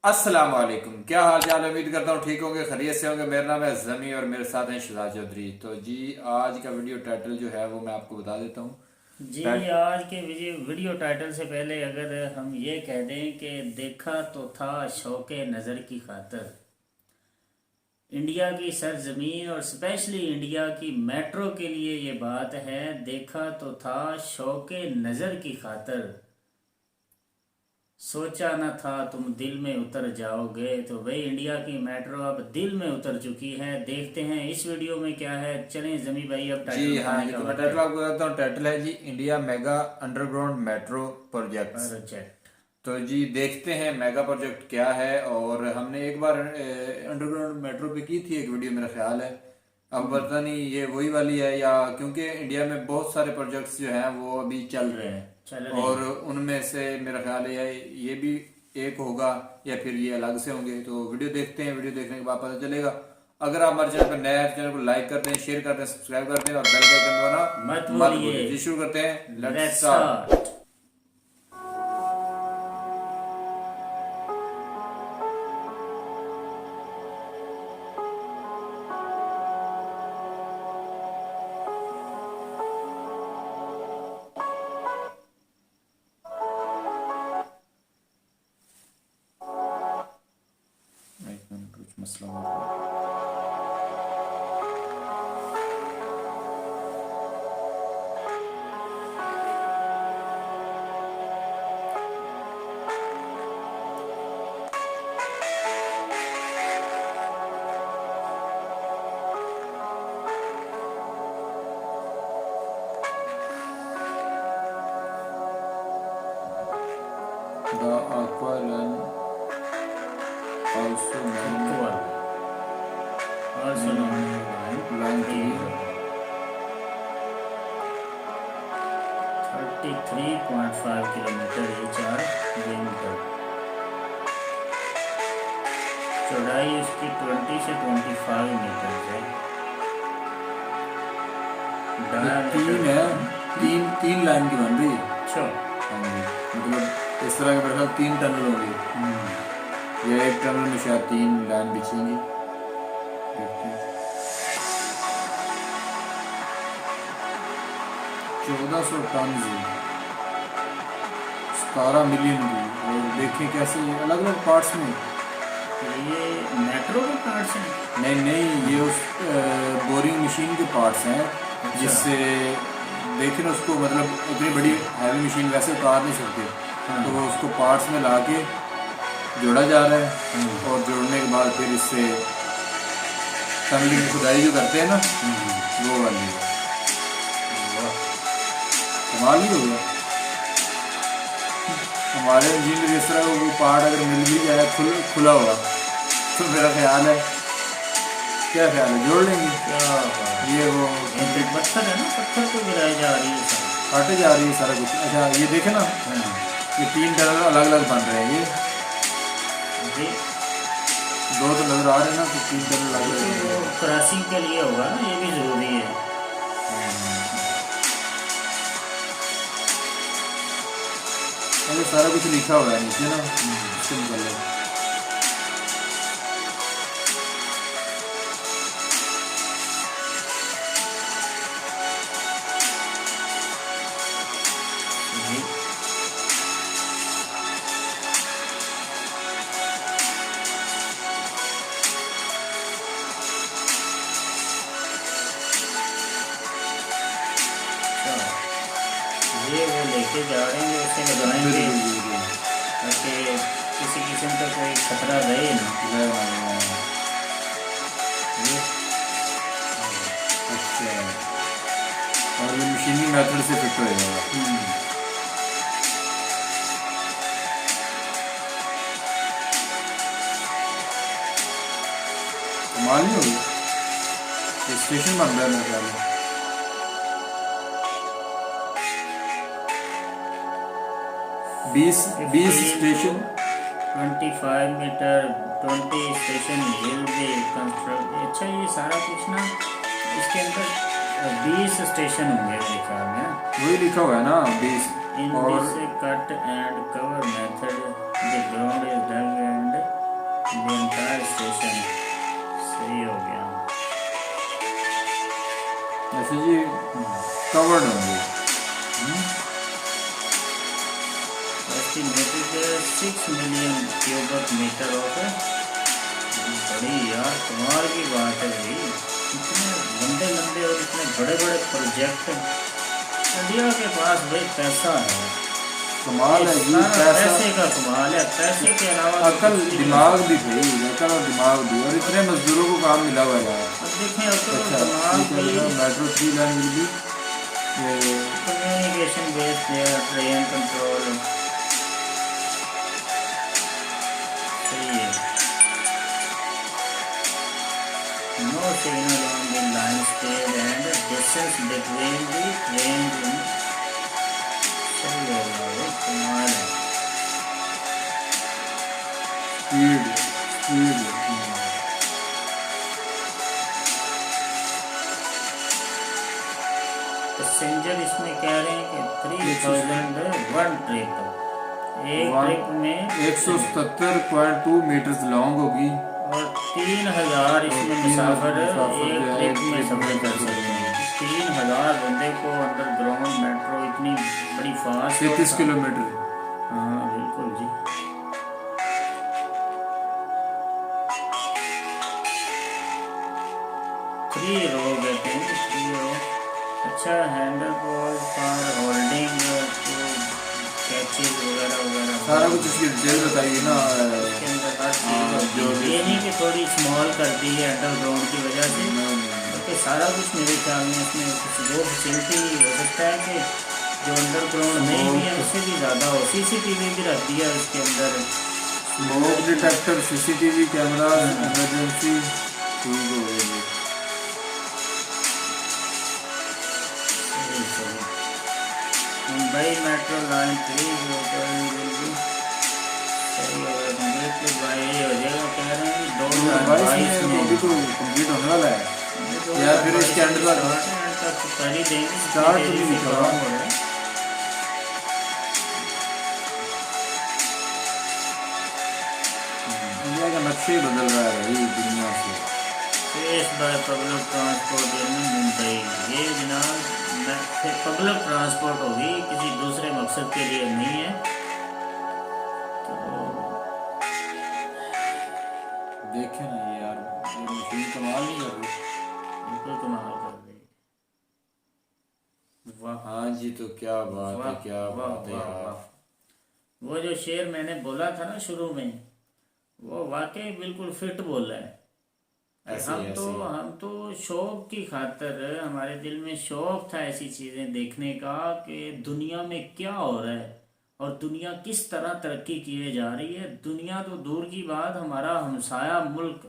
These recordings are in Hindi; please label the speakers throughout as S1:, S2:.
S1: अस्सलाम वालेकुम। क्या हाल चाल है? उम्मीद करता हूँ ठीक होंगे, खैरियत से होंगे। मेरा नाम है जमी और मेरे साथ हैं शहजाद चौधरी। तो जी, आज का वीडियो टाइटल जो है वो मैं आपको बता देता हूँ।
S2: जी,
S1: टाइट
S2: आज के वीडियो टाइटल से पहले अगर हम ये कह दें कि देखा तो था शौक़ नज़र की खातर, इंडिया की सरजमीन और स्पेशली इंडिया की मेट्रो के लिए ये बात है। देखा तो था शौक़ नज़र की खातर, सोचा न था तुम दिल में उतर जाओगे। तो भाई इंडिया की मेट्रो अब दिल में उतर चुकी है। देखते हैं इस वीडियो में क्या है। चलें जमी भाई, अब
S1: जी
S2: टाइटल
S1: हाँ
S2: बताने
S1: जी,
S2: का
S1: तो मैं
S2: वक्त
S1: टाइटल
S2: है।
S1: आपको बताता हूँ। टाइटल है जी, India mega underground metro projects.
S2: Project.
S1: तो जी देखते हैं मेगा प्रोजेक्ट क्या है। और हमने एक बार अंडरग्राउंड मेट्रो पे की थी एक वीडियो, मेरा ख्याल है। अब पता नहीं ये वही वाली है या, क्योंकि इंडिया में बहुत सारे प्रोजेक्ट्स जो हैं वो अभी चल रहे हैं।
S2: चल रहे
S1: और
S2: हैं।
S1: उनमें से मेरा ख्याल है ये भी एक होगा या फिर ये अलग से होंगे। तो वीडियो देखते हैं, वीडियो देखने के बाद पता चलेगा। अगर आप हमारे चैनल पर नए हैं तो चैनल को लाइक कर दें, शेयर कर दें, सब्सक्राइब कर दें और बेल का आइकन
S2: मत
S1: दबाना मत
S2: भूलिए।
S1: भूलिए। जी शुरू करते हैं, लेट्स
S2: लेट्स
S1: स्टार्ट।
S2: स्टार्ट।
S1: एक मिनट, कुछ मसला हो रहा है। The Aqua Line, also known
S2: equal also known
S1: Line
S2: three
S1: 3,
S2: 33.5 kilometre each are kilometre. चौड़ाई उसकी 20 से 25 मीटर है।
S1: ये
S2: डायमीटर
S1: तीन है। तीन तीन लाइन की बन रही है।
S2: अच्छा।
S1: हाँ जी, मतलब इस तरह के मेरे ख्याल 3 टनल होंगी या एक टनल में शायद 3 लाइन बिछेंगी। देखते हैं। 1400 टन जी, 17 मिलियन की। और देखें कैसे अलग अलग पार्ट्स में।
S2: तो ये मेट्रो के पार्ट्स हैं।
S1: नहीं नहीं, ये उस बोरिंग मशीन के पार्ट्स हैं
S2: अच्छा।
S1: जिससे देखें ना उसको, मतलब इतनी बड़ी हैवी मशीन वैसे उतार नहीं सकते।
S2: हाँ।
S1: तो वो उसको पार्ट्स में ला के जोड़ा जा रहा है।
S2: हाँ।
S1: और जोड़ने के बाद फिर इससे टनलिंग की खुदाई जो करते हैं ना, वो वाली है।
S2: वाह।
S1: कमाल ही हो गया। हमारे इंजीनियर इस तरह वो पार्ट अगर मिल भी जाए खुला हुआ, तो मेरा ख्याल है, क्या ख्याल है, जोड़ लेंगे।
S2: क्या बात है।
S1: ये वो
S2: ये पत्थर है ना, पत्थर को गिराई जा रही है सब।
S1: काटे जा रही है सारा कुछ। अच्छा ये देखे ना,
S2: हाँ।
S1: ये 3 टनल अलग अलग बन रहे हैं। ये
S2: ये
S1: दो तो नजर आ रहे हैं ना, तो 3 टनल अलग अलग बन रहे
S2: वो
S1: हैं।
S2: क्रॉसिंग के लिए होगा ना, ये भी ज़रूरी है।
S1: ये सारा कुछ लिखा हुआ है नीचे ना, इससे निकल रहा है।
S2: ये अच्छा, ये वो लेके जा रहे हैं, उसे लगाएंगे
S1: बिल्कुल बिल्कुल।
S2: ताकि किसी किस्म का कोई खतरा रहे ना।
S1: जय माला।
S2: ये
S1: अच्छा, और ये मशीनी मेथड से फिट हो जाएगा। कमाल नहीं होगी। ये स्टेशन बन रहा है मेरे ख्याल में। 20 स्टेशन।
S2: 25 मीटर 20 स्टेशन हिल वे कंस्ट्रक्ट। अच्छा, ये सारा कुछ ना इसके अंदर 20 स्टेशन होंगे मेरे ख्याल में।
S1: वही लिखा हुआ है ना 20।
S2: इन
S1: और
S2: this cut and cover method the ground is dug and the entire station। सही हो गया।
S1: ऐसे जी कवर्ड होंगे।
S2: Estimated 6 million cubic metre of. बड़ी यार कमाल की बात है भाई, इतने लंबे लंबे और इतने बड़े बड़े प्रोजेक्ट इंडिया के पास भाई पैसा है।
S1: कमाल है जी,
S2: सारा
S1: पैसा
S2: पैसे का कमाल है, पैसे के अलावा तो
S1: अकल
S2: कुछ नहीं
S1: दिमाग भी भाई, अकल और दिमाग भी, और इतने मजदूरों को काम मिला हुआ है यार।
S2: है। अब देखें अकल और
S1: अच्छा
S2: दिमाग भी।
S1: मेट्रो 3 लाइन मिल गई।
S2: Communication based train control. सही है। No signal on the line speed and distance between the train. सही होगा वो, कमाल है।
S1: स्पीड स्पीड
S2: पैसेंजर इसमें कह रहे हैं कि 3001 ट्रिप, एक ट्रिप में
S1: 177.2 मीटर्स लॉन्ग होगी
S2: और 3000 इसमें मुसाफिर एक ट्रिप में सफर कर सकते हैं। 3000 बंदे को अंडरग्राउंड मेट्रो इतनी बड़ी फास्ट।
S1: 33 किलोमीटर।
S2: हाँ बिल्कुल जी। थ्री रो कहते हैं, थ्री रो। अच्छा, handle ball for holding catches वगैरह वगैरह
S1: सारा कुछ इसकी डिटेल बताइए ना।
S2: इसके अंदर हर चीज़ होती है। ये नहीं कि थोड़ी स्मॉल कर दी है अंडरग्राउंड की वजह से, बल्कि सारा कुछ मेरे ख्याल में इसमें कुछ वो फैसिलिटी हो सकता है कि जो अंडरग्राउंड नहीं भी है उससे भी ज़्यादा हो। CCTV भी रख दिया इसके अंदर।
S1: Smoke detector, CCTV camera, emergency ठीक हो गई।
S2: मुंबई मेट्रो लाइन 3 सही होगा, कंप्लीट भाई हो जाएगा। कह रहे हैं कि 2022 में
S1: अभी तो कंप्लीट होने वाला है या फिर इसके एंड
S2: तक कर ही देंगे।
S1: स्टार्ट तो नहीं
S2: काम
S1: हुआ।
S2: हो रहा है।
S1: इंडिया का नक्शे ही बदल रहा है भाई दुनिया से।
S2: फेस बाय पब्लिक ट्रांसपोर्ट इन मुंबई। ये जनाब पब्लिक ट्रांसपोर्ट होगी, किसी दूसरे मकसद के लिए नहीं है। तो
S1: देखे ना ये यार, ये मशीन कमाल नहीं कर रही।
S2: बिल्कुल कमाल कर रही है। वाह
S1: हाँ जी, तो क्या बात है,
S2: वाह
S1: क्या
S2: वाह
S1: बात है
S2: वाह
S1: यार।
S2: वाह। वो जो शेर मैंने बोला था ना शुरू में, वो वाकई बिल्कुल फिट बोला है।
S1: ऐसे
S2: हम तो शौक की खातर, हमारे दिल में शौक था ऐसी चीज़ें देखने का कि दुनिया में क्या हो रहा है और दुनिया किस तरह तरक्की किए जा रही है। दुनिया तो दूर की बात, हमारा हमसाया मुल्क,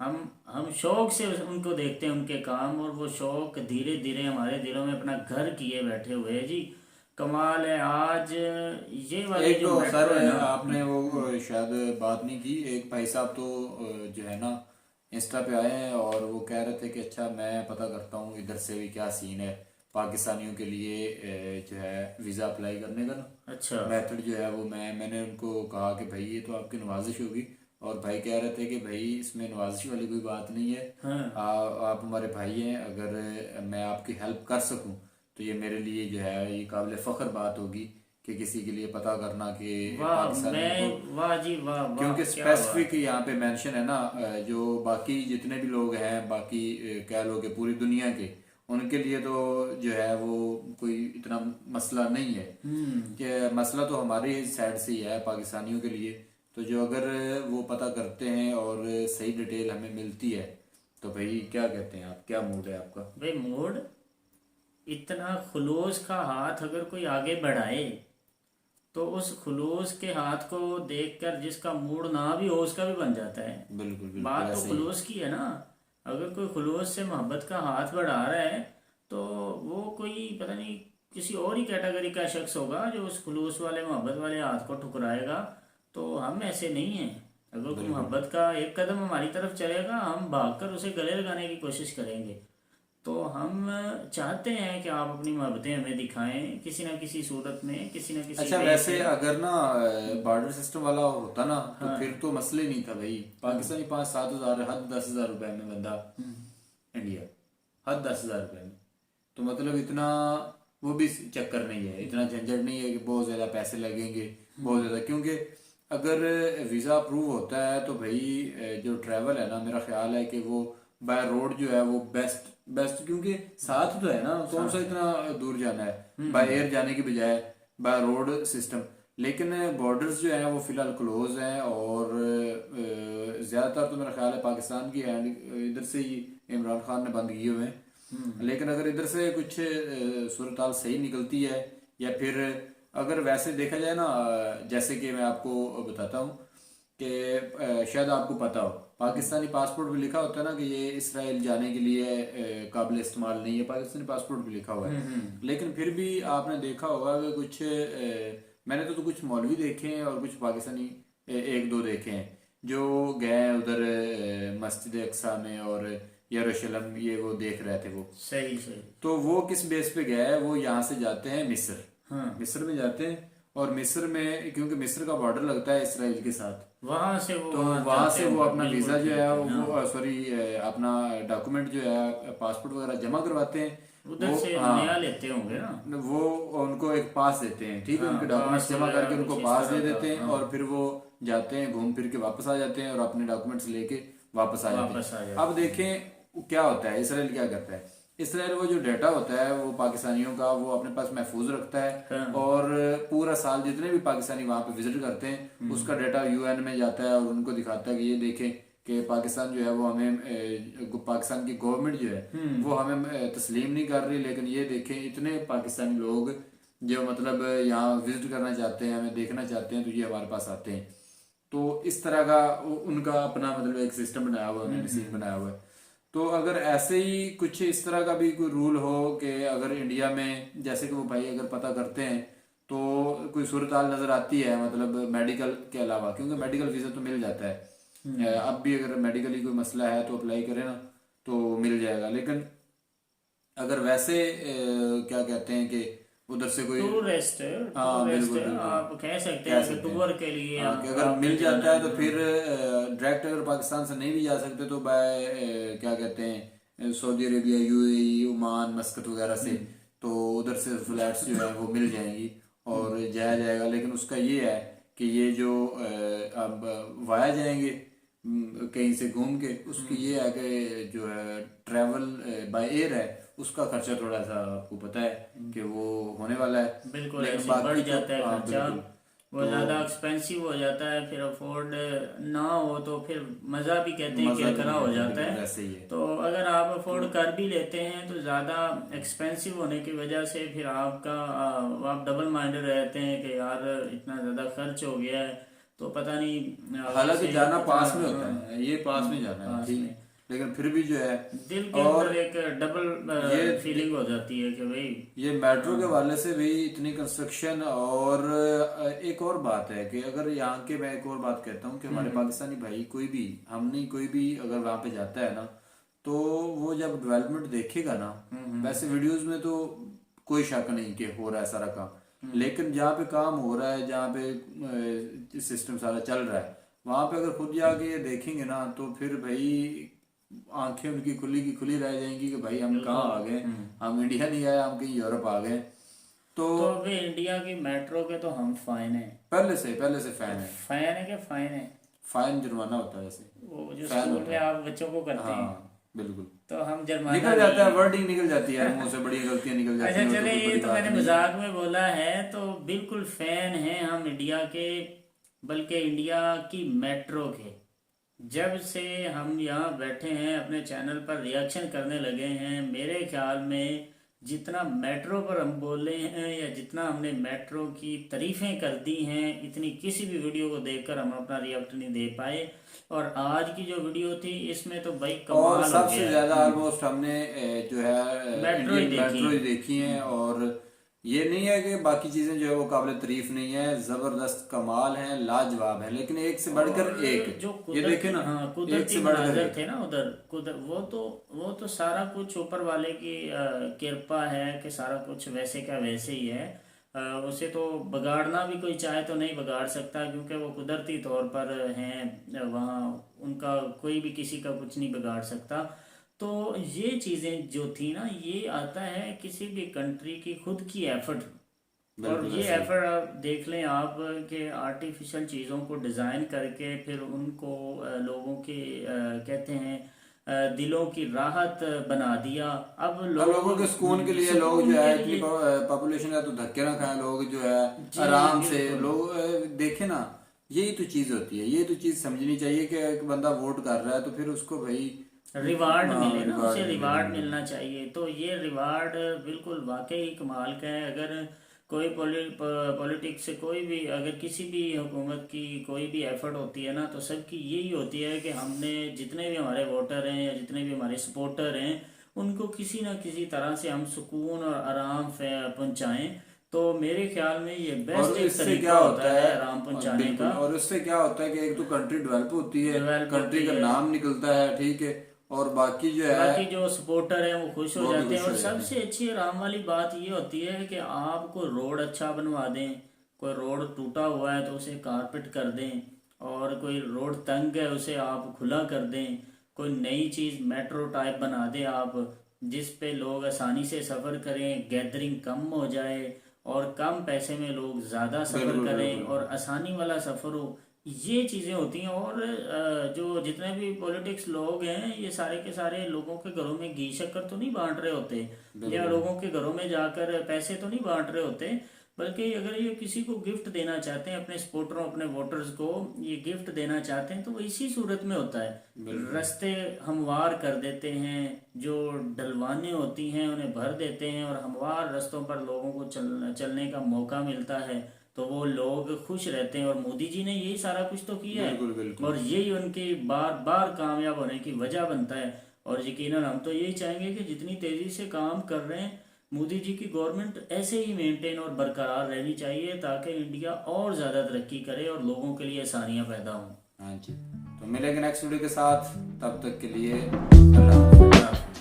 S2: हम शौक से उनको देखते हैं, उनके काम, और वो शौक धीरे धीरे हमारे दिलों में अपना घर किए बैठे हुए हैं जी। कमाल है। आज ये वाली
S1: एक
S2: जो
S1: तो
S2: मेट्रो
S1: सर
S2: है ना,
S1: आपने वो शायद बात नहीं की। एक भाई साहब तो जो है ना इंस्टा पे आए हैं और वो कह रहे थे कि अच्छा मैं पता करता हूँ इधर से भी क्या सीन है पाकिस्तानियों के लिए जो है वीज़ा अप्लाई करने का ना
S2: अच्छा
S1: मेथड जो है वो मैंने उनको कहा कि भाई ये तो आपकी नवाजिश होगी। और भाई कह रहे थे कि भाई इसमें नवाजिश वाली कोई बात नहीं है।
S2: हाँ।
S1: आप हमारे भाई हैं, अगर मैं आपकी हेल्प कर सकूं तो ये मेरे लिए जो है ये काबिल फ़ख्र बात होगी कि किसी के लिए पता करना कि
S2: वाह
S1: पाकिस्तानियों को,
S2: मैं वाह जी वाह वाह,
S1: क्योंकि
S2: क्या बात।
S1: स्पेसिफिक यहाँ पे मेंशन है ना जो बाकी जितने भी लोग हैं, बाकी कह लो कि पूरी दुनिया के, उनके लिए तो जो है वो कोई इतना मसला नहीं है। कि मसला तो हमारी साइड से ही है पाकिस्तानियों के लिए। तो जो अगर वो पता करते हैं और सही डिटेल हमें मिलती है तो भाई क्या कहते हैं आप, क्या मूड है आपका?
S2: भाई मूड, इतना खुलूस का हाथ अगर कोई आगे बढ़ाए तो उस खुलूस के हाथ को देखकर जिसका मूड ना भी हो उसका भी बन जाता है।
S1: बिल्कुल बिल्कुल
S2: बात तो
S1: ऐसे ही।
S2: खुलूस की है ना। अगर कोई खुलूस से मोहब्बत का हाथ बढ़ा रहा है तो वो कोई पता नहीं किसी और ही कैटेगरी का शख्स होगा जो उस खुलूस वाले मोहब्बत वाले हाथ को ठुकराएगा। तो हम ऐसे नहीं हैं। अगर कोई मोहब्बत का एक कदम हमारी तरफ चलेगा, हम भागकर उसे गले लगाने की कोशिश करेंगे। तो हम चाहते हैं कि आप अपनी मोहब्बतें हमें दिखाएं किसी ना किसी सूरत में, किसी ना किसी
S1: अच्छा
S2: वे
S1: वैसे
S2: से।
S1: अगर ना बॉर्डर सिस्टम वाला होता ना तो
S2: हाँ।
S1: फिर तो मसले नहीं था भाई। पाकिस्तानी 5-7 हज़ार, हद 10 हज़ार रुपए में बंदा इंडिया, हद 10 हज़ार रुपए में। तो मतलब इतना वो भी चक्कर नहीं है, इतना झंझट नहीं है कि बहुत ज्यादा पैसे लगेंगे बहुत ज्यादा, क्योंकि अगर वीजा अप्रूव होता है तो भाई जो ट्रैवल है ना, मेरा ख्याल है कि वो बाय रोड जो है वो बेस्ट बेस्ट, क्योंकि साथ तो है ना, कौन सा इतना दूर जाना है बाय एयर जाने की बजाय बाय रोड सिस्टम। लेकिन बॉर्डर्स जो है वो फिलहाल क्लोज हैं, और ज्यादातर तो मेरा ख्याल है पाकिस्तान की एंड इधर से ही इमरान खान ने बंद किए हुए हैं। लेकिन अगर इधर से कुछ सूरत हाल सही निकलती है, या फिर अगर वैसे देखा जाए ना, जैसे कि मैं आपको बताता हूँ कि शायद आपको पता हो, पाकिस्तानी पासपोर्ट भी लिखा होता है ना कि ये इसराइल जाने के लिए काबिल इस्तेमाल नहीं है, पाकिस्तानी पासपोर्ट भी लिखा हुआ है। लेकिन फिर भी आपने देखा होगा कि कुछ मैंने तो कुछ मौलवी देखे हैं और कुछ पाकिस्तानी एक दो देखे हैं जो गए हैं उधर मस्जिद अक्सा में और यरूशलेम, ये वो देख रहे थे वो।
S2: सही सही।
S1: तो वो किस बेस पे गया है, वो यहाँ से जाते हैं मिस्र,
S2: हाँ।
S1: मिस्र में जाते हैं, और मिस्र में क्योंकि मिस्र का बॉर्डर लगता है इसराइल के साथ,
S2: वहां से वो
S1: तो
S2: वहां
S1: वहां
S2: जाते
S1: से वो
S2: होंगे,
S1: अपना
S2: बिल्कुल
S1: वीजा जो
S2: ठीक
S1: है
S2: है। हाँ।
S1: वो सॉरी अपना डॉक्यूमेंट जो है पासपोर्ट वगैरह जमा करवाते हैं।
S2: उधर
S1: वो
S2: से नया
S1: हाँ,
S2: लेते होंगे ना।
S1: वो उनको एक पास देते हैं, ठीक है,
S2: हाँ,
S1: उनके
S2: पास
S1: डॉक्यूमेंट्स जमा
S2: वगैरह
S1: करके उनको
S2: कुछ इस
S1: पास दे
S2: तरह का।
S1: देते हैं,
S2: हाँ।
S1: और फिर वो जाते हैं, घूम फिर के वापस आ जाते हैं और अपने डॉक्यूमेंट्स लेके वापस आ जाते
S2: वापस आ
S1: हैं। अब
S2: जाते हैं।
S1: देखें क्या होता है, इसराइल क्या करता है, इसराइल वो जो डाटा होता है वो पाकिस्तानियों का वो अपने पास महफूज रखता है,
S2: हाँ।
S1: और पूरा साल जितने भी पाकिस्तानी वहां पे विजिट करते हैं उसका डाटा यूएन में जाता है, और उनको दिखाता है कि ये देखें कि पाकिस्तान जो है वो हमें पाकिस्तान की गवर्नमेंट जो है वो हमें तस्लीम नहीं कर रही, लेकिन ये देखें इतने पाकिस्तानी लोग जो मतलब यहाँ विजिट करना चाहते हैं, हमें देखना चाहते हैं, तो ये हमारे पास आते हैं। तो इस तरह का उनका अपना मतलब एक सिस्टम बनाया हुआ है, उन्होंने सीन बनाया हुआ है। तो अगर ऐसे ही कुछ इस तरह का भी कोई रूल हो कि अगर इंडिया में जैसे कि वो भाई अगर पता करते हैं तो कोई सूरत हाल नजर आती है, मतलब मेडिकल के अलावा, क्योंकि मेडिकल वीजा तो मिल जाता है अब भी, अगर मेडिकली कोई मसला है तो अप्लाई करें ना तो मिल जाएगा। लेकिन अगर वैसे क्या कहते हैं कि उधर से कोई,
S2: टूरिस्ट,
S1: हाँ
S2: टूरिस्ट
S1: बिल्कुल बिल्कुल
S2: आप कह सकते
S1: कह
S2: हैं कि
S1: सकते हैं,
S2: टूर के लिए
S1: हाँ कि अगर
S2: आपने
S1: मिल
S2: जाना
S1: जाता है
S2: है।
S1: तो फिर डायरेक्ट अगर पाकिस्तान से नहीं भी जा सकते तो बाय क्या कहते हैं सऊदी अरेबिया, यूएई, ओमान, मस्कत वगैरह से, तो उधर से फ्लैट्स जो है वो मिल जाएंगी और जाया जाएगा। लेकिन उसका ये है कि ये जो अब वाया जाएंगे कहीं से घूम के, उसकी ये है कि जो है ट्रैवल बाय एयर है उसका खर्चा थोड़ा सा आपको पता है कि वो होने वाला है।
S2: बिल्कुल
S1: लेकिन
S2: ऐसे बढ़
S1: बाकी तो
S2: जाता है
S1: हाँ
S2: खर्चा,
S1: बिल्कुल।
S2: वो
S1: तो
S2: ज़्यादा एक्सपेंसिव हो जाता है, फिर अफोर्ड ना हो तो फिर मज़ा भी कहते हैं
S1: मजा भी
S2: किरकिरा
S1: नहीं
S2: हो
S1: आता,
S2: जाता
S1: बिल्कुल
S2: है।
S1: वैसे ही है।
S2: तो अगर आप अफोर्ड कर भी लेते हैं तो ज़्यादा एक्सपेंसिव होने की वजह से फिर आपका आप डबल माइंडेड रहते हैं कि यार इतना ज़्यादा खर्च हो गया है, तो पता नहीं
S1: हालांकि
S2: वैसे
S1: जाना
S2: कितना।
S1: पास में होता
S2: हाँ।
S1: है, ये पास में जाना है
S2: पास
S1: ठीक,
S2: में
S1: लेकिन फिर भी जो है।
S2: दिल के
S1: और
S2: अंदर एक
S1: ये
S2: डबल फीलिंग हो जाती है कि भाई।
S1: ये मेट्रो के वाले से भी इतनी कंस्ट्रक्शन, और एक और बात है कि अगर यहाँ के, मैं एक और बात कहता हूँ कि हमारे पाकिस्तानी भाई कोई भी, हम नहीं कोई भी अगर वहाँ पे जाता है ना तो वो जब डेवलपमेंट देखेगा ना, वैसे वीडियोस में तो कोई शक नहीं कि हो रहा है सारा काम, लेकिन जहाँ पे काम हो रहा है, जहाँ पे सिस्टम सारा चल रहा है, वहां पे अगर खुद जाके ये देखेंगे ना तो फिर भाई आंखें उनकी खुली की खुली रह जाएंगी कि भाई हम कहाँ आ गए, हम इंडिया नहीं आए, हम कहीं यूरोप आ गए। तो
S2: तो अभी इंडिया की मेट्रो के तो हम फाइन है।
S1: पहले से फैन है।
S2: फाइन है कि फाइन है?
S1: फाइन जुर्माना होता है वैसे,
S2: वो जो
S1: फैन
S2: स्कूल
S1: होता
S2: में
S1: है।
S2: आप बच्चों को करते हैं,
S1: हाँ बिल्कुल,
S2: तो हम जुर्माना
S1: निकल जाता है,
S2: नहीं।
S1: वर्डिंग निकल जाती है यार मुंह से, बड़ी गलतियां निकल जाती
S2: अच्छा
S1: हैं, वो
S2: चले,
S1: तो कोई
S2: ये
S1: बड़ी
S2: तो
S1: बात
S2: मैंने
S1: नहीं है।
S2: मजाक में बोला है, तो बिल्कुल फैन हैं हम इंडिया के, बल्कि इंडिया की मेट्रो के। जब से हम यहाँ बैठे हैं अपने चैनल पर रिएक्शन करने लगे हैं, मेरे ख्याल में जितना मेट्रो पर हम बोले हैं या जितना हमने मेट्रो की तारीफें कर दी हैं, इतनी किसी भी वीडियो को देखकर हम अपना रिएक्ट नहीं दे पाए। और आज की जो वीडियो थी इसमें तो भाई
S1: और
S2: कमाल हो
S1: सबसे
S2: गया
S1: ज्यादा
S2: है।
S1: ऑलमोस्ट हमने जो है
S2: मेट्रो ही
S1: इंडियन
S2: देखी
S1: मेट्रो ही
S2: है।
S1: देखी है, और ये नहीं है कि बाकी चीजें जो है वो काबिल तारीफ नहीं है, जबरदस्त कमाल हैं, लाजवाब हैं, लेकिन एक से बढ़कर
S2: और
S1: एक।
S2: जो
S1: ये देखे ना,
S2: हाँ
S1: एक
S2: कुदरती
S1: से बढ़कर
S2: मनाजर
S1: एक।
S2: थे ना उधर, वो तो सारा कुछ ऊपर वाले की कृपा है कि सारा कुछ वैसे का वैसे ही है। उसे तो बिगाड़ना भी कोई चाहे तो नहीं बिगाड़ सकता, क्योंकि वो कुदरती तौर पर हैं वहाँ, उनका कोई भी किसी का कुछ नहीं बिगाड़ सकता। तो ये चीज़ें जो थी ना, ये आता है किसी भी कंट्री की खुद की एफर्ट। और
S1: बिल्कुल
S2: ये
S1: ऐसे ही।
S2: एफर्ट आप देख लें आप, कि आर्टिफिशियल चीज़ों को डिज़ाइन करके फिर उनको लोगों के कहते हैं दिलों की राहत बना दिया। अब
S1: अब
S2: लोग
S1: लोगों के सुकून के लिए, लोग जो
S2: सुकून
S1: है
S2: के
S1: इतनी
S2: लिए।
S1: पॉपुलेशन है तो धक्के ना खाएं, लोग जो है
S2: जी
S1: आराम से
S2: बिल्कुल।
S1: लोग देखे ना। यही तो चीज होती है, ये तो चीज समझनी चाहिए कि एक बंदा वोट कर रहा है तो फिर उसको भाई
S2: रिवार्ड मिले ना,
S1: रिवार्ड
S2: उसे
S1: मिले,
S2: रिवार्ड
S1: बिल्कुल।
S2: मिलना चाहिए। तो ये रिवार्ड बिल्कुल वाकई कमाल का है। अगर कोई पॉलिटिक्स से कोई भी, अगर किसी भी हुकूमत की कोई भी एफर्ट होती है ना, तो सबकी यही होती है कि हमने जितने भी हमारे वोटर हैं या जितने भी हमारे सपोर्टर हैं, उनको किसी ना किसी तरह से हम सुकून और आराम पहुंचाएं। तो मेरे ख्याल में ये
S1: और
S2: बेस्ट एक
S1: इससे क्या
S2: तरीका होता
S1: होता है,
S2: है आराम पहुंचाने
S1: बिल्कुल,
S2: का।
S1: और इससे क्या होता है कि एक तो कंट्री डेवलप होती है,
S2: डेवलप
S1: कंट्री
S2: होती
S1: का
S2: है,
S1: नाम निकलता है, ठीक है, और बाकी जो है
S2: बाकी जो सपोर्टर हैं वो खुश हो
S1: वो भी
S2: जाते हैं।
S1: खुश
S2: और
S1: हो जाते हैं।
S2: सबसे अच्छी आराम वाली बात ये होती है कि आपको रोड अच्छा बनवा दें, कोई रोड टूटा हुआ है तो उसे कारपेट कर दें, और कोई रोड तंग है उसे आप खुला कर दें, कोई नई चीज़ मेट्रो टाइप बना दें आप, जिस पे लोग आसानी से सफ़र करें, गैदरिंग कम हो जाए और कम पैसे में लोग ज़्यादा सफ़र
S1: बिल्कुल
S2: करें
S1: बिल्कुल।
S2: और आसानी वाला सफ़र हो। ये चीज़ें होती हैं। और जो जितने भी पॉलिटिक्स लोग हैं, ये सारे के सारे लोगों के घरों में घी शक्कर तो नहीं बांट रहे होते, या
S1: बिल्कुल
S2: लोगों के घरों में जाकर पैसे तो नहीं बांट रहे होते। बल्कि अगर ये किसी को गिफ्ट देना चाहते हैं, अपने सपोर्टरों, अपने वोटर्स को ये गिफ्ट देना चाहते हैं, तो वो इसी सूरत में होता है।
S1: बिल्कुल
S2: रास्ते हमवार कर देते हैं, जो ढलवाने होती हैं उन्हें भर देते हैं, और हमवार रास्तों पर लोगों को चलने का मौका मिलता है, तो वो लोग खुश रहते हैं। और मोदी जी ने यही सारा कुछ तो किया है,
S1: बिल्कुल बिल्कुल।
S2: और यही उनकी बार बार कामयाब होने की वजह बनता है। और यकीनन हम तो यही चाहेंगे कि जितनी तेज़ी से काम कर रहे हैं मोदी जी की गवर्नमेंट, ऐसे ही मेंटेन और बरकरार रहनी चाहिए, ताकि इंडिया और ज़्यादा तरक्की करे और लोगों के लिए आसानियाँ पैदा हों।
S1: हाँ जी। तो मिलेंगे नेक्स्ट वीडियो के साथ, तब तक के लिए अल्लाह हाफ़िज़।